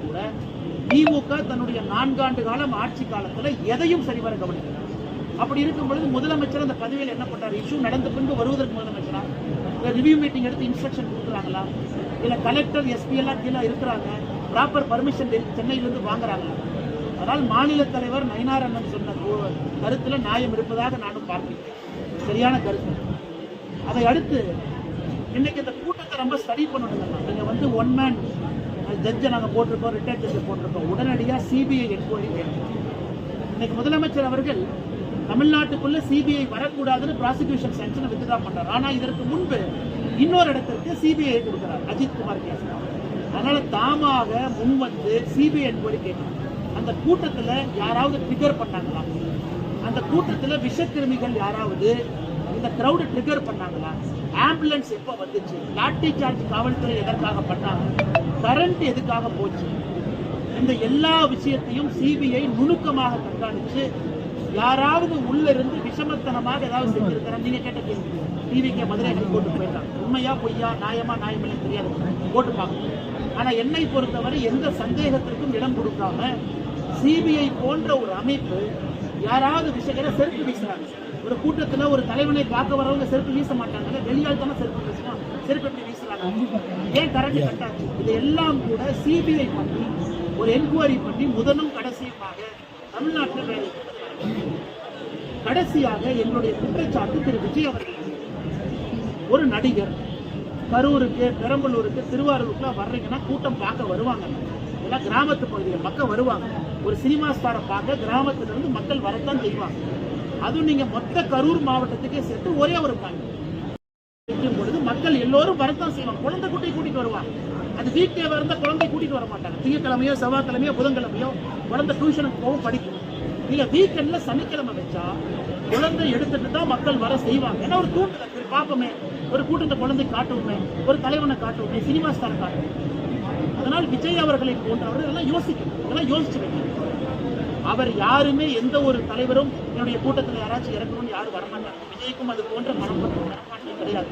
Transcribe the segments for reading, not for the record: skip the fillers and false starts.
கூட திமுக தன்னுடைய 4 ஆண்டு காலம் ஆட்சி காலத்துல எதையும் சரிவர கவனிக்கிறார். அப்படி இருக்கும் பொழுது முதலமைச்சர் அந்த பதவியில் என்ன பண்றாரு? இஷ்யூ நடந்த பின்பு வருவதற்கு முதலமைச்சரா ரிவ்யூ மீட்டிங் எடுத்து இன்ஸ்ட்ரக்ஷன் கொடுக்குறாங்களா? இல்ல கலெக்டர் எஸ்பி எல்லாம் கீழே இருக்கிறாங்க, ப்ராப்பர் பர்மிஷன் சென்னையிலிருந்து வாங்குறாங்களா? அதனால் மாநில தலைவர் நயினார் அண்ணன் சொன்ன கருத்துல நியாயம் இருப்பதாக நானும் பார்க்கிறேன். சரியான கருத்து. அதை அடுத்து இன்னைக்கு இந்த கூட்டத்தை ரொம்ப ஸ்டடி பண்ணணுங்க. நீங்க வந்து ஒன் மேன் ஜட்ஜை நாங்கள் போட்டிருக்கோம், ரிட்டையர்ட் ஜட்ஜை போட்டிருக்கோம். உடனடியாக சிபிஐ என்கொயரி கேட்கணும். இன்னைக்கு முதலமைச்சர் அவர்கள் தமிழ்நாட்டுக்குள்ள சிபிஐ வரக்கூடாதுன்னு ப்ராசிக்யூஷன் சாங்ஷனை வித்ட்ரா பண்றாரு. ஆனா இதற்கு முன்பு இன்னொரு இடத்திற்கு சிபிஐ கொடுக்கிறார், அஜித் குமார் கேஸ். அதனால தாமாக முன்வந்து சிபிஐ என்கொயரி கேட்கணும். அந்த கூட்டத்தில் யாராவது ட்ரிகர் பண்ணாங்களா? அந்த கூட்டத்தில் விஷக்கிருமிகள் யாராவது இந்த கிரௌடு ட்ரிகர் பண்ணாங்களா? ஆம்புலன்ஸ் எப்போ வந்துச்சு? லாட்டி சார்ஜ் காவல்துறை எதற்காக பண்ணாங்க? கரண்ட் எதுக்காக போச்சு? இந்த எல்லா விஷயத்தையும் சிபிஐ நுணுக்கமாக கண்காணிச்சு யாராவது உள்ள இருந்து விஷமத்தனமாக ஏதாவது செஞ்சிருக்கிறாங்க. நீங்க கேட்ட கேள்வி டிவிக்கு மதுரை போட்டு போயிட்டாங்க. உண்மையா பொய்யா, நியாயமா நியாயமில்லை தெரியாது, போட்டு பார்க்கணும். ஆனா என்னை பொறுத்தவரை எந்த சந்தேகத்திற்கும் இடம் கொடுக்காம சிபிஐ போன்ற ஒரு அமைப்பு யாராவது விஷயங்களை செருப்பு வீசுறாங்க. ஒரு கூட்டத்தில் ஒரு தலைவனை பார்க்க வரவங்க செருப்பு வீச மாட்டாங்க, வெளியால் தானே செருப்பு வீசணும். செருப்பு எப்படி வீசுறாங்க? ஏன் கரண்ட் கட்டாச்சு? இதெல்லாம் கூட சிபிஐ பண்ணி ஒரு என்கொயரி பண்ணி முதலும் கடைசியுமாக தமிழ்நாட்டில் வேலை. கடைசியாக எங்களுடைய குற்றச்சாட்டு திரு விஜய் அவர்கள், ஒரு நடிகர் கரூருக்கு, பெரம்பலூருக்கு, திருவாரூருக்குலாம் வர்றீங்கன்னா கூட்டம் பார்க்க வருவாங்க. எல்லாம் கிராமத்து பகுதியில் மக்கள் வருவாங்க. ஒரு சினிமா ஸ்டாரை பார்க்க கிராமத்திலிருந்து மக்கள் வரத்தான் செய்வாங்க. அதுவும் நீங்க மொத்த கரூர் மாவட்டத்துக்கே சேர்த்து ஒரே ஒரு பாயிண்ட் வைக்கும் பொழுது மக்கள் எல்லோரும் வரத்தான் செய்வாங்க. குழந்தை குட்டியை கூட்டிட்டு வருவாங்க. அது வீக்கே இருந்தால் குழந்தை கூட்டிட்டு வர மாட்டாங்க. திங்கக்கிழமையோ செவ்வாய்க்கிழமையோ புதன்கிழமையோ குழந்தை டியூஷனுக்கு போகும், படிக்கும். இல்ல வீக்கெண்ட்ல சனிக்கிழமை வச்சா குழந்தை எடுத்துட்டு தான் மக்கள் வர செய்வாங்க. ஏன்னா ஒரு தூண்டுதல் பார்ப்போமே, ஒரு கூட்டத்தை குழந்தை காட்டுவோமே, ஒரு தலைவனை காட்டுவோமே, சினிமா ஸ்டார் காட்டுவோம். அதனால் விஜய் அவர்களை போன்றவர்கள் இதெல்லாம் யோசிக்கணும், இதெல்லாம் யோசிச்சு வைக்கணும். அவர் யாருமே எந்த ஒரு தலைவரும் என்னுடைய கூட்டத்தில் யாராச்சும் இறக்கணும்னு யாரும் வரமாட்டாங்க. விஜய்க்கும் அது போன்ற மனப்பான்மை கிடையாது.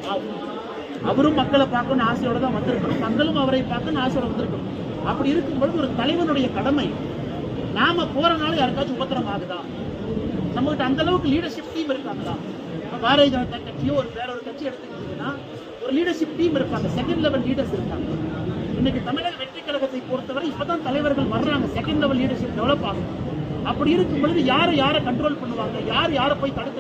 அவரும் மக்களை பார்க்கணும்னு ஆசையோட தான் வந்திருக்கணும், மக்களும் அவரை பார்க்கணும்னு ஆசையோட வந்திருக்கணும். அப்படி இருக்கும்பொழுது ஒரு தலைவனுடைய கடமை, நாம போறனால யாருக்காச்சும் உபத்திரம் ஆகுதா? நம்மகிட்ட அந்த அளவுக்கு லீடர்ஷிப் டீம் இருக்காங்களா? பாரதிய ஜனதா கட்சியோ வேற ஒரு கட்சி எடுத்துக்கிட்டீங்கன்னா ஒரு லீடர்ஷிப் டீம் இருப்பாங்க, செகண்ட் லெவல் லீடர்ஸ் இருக்காங்க. இன்னைக்கு தமிழக வெற்றி கழகத்தை பொறுத்தவரை இப்பதான் தலைவர்கள் வர்றாங்க, செகண்ட் லெவல் லீடர்ஷிப் டெவலப் ஆகும். அப்படி இருக்கும் பொழுது யாரை கண்ட்ரோல் பண்ணுவாங்க? யாரை போய் தடுக்க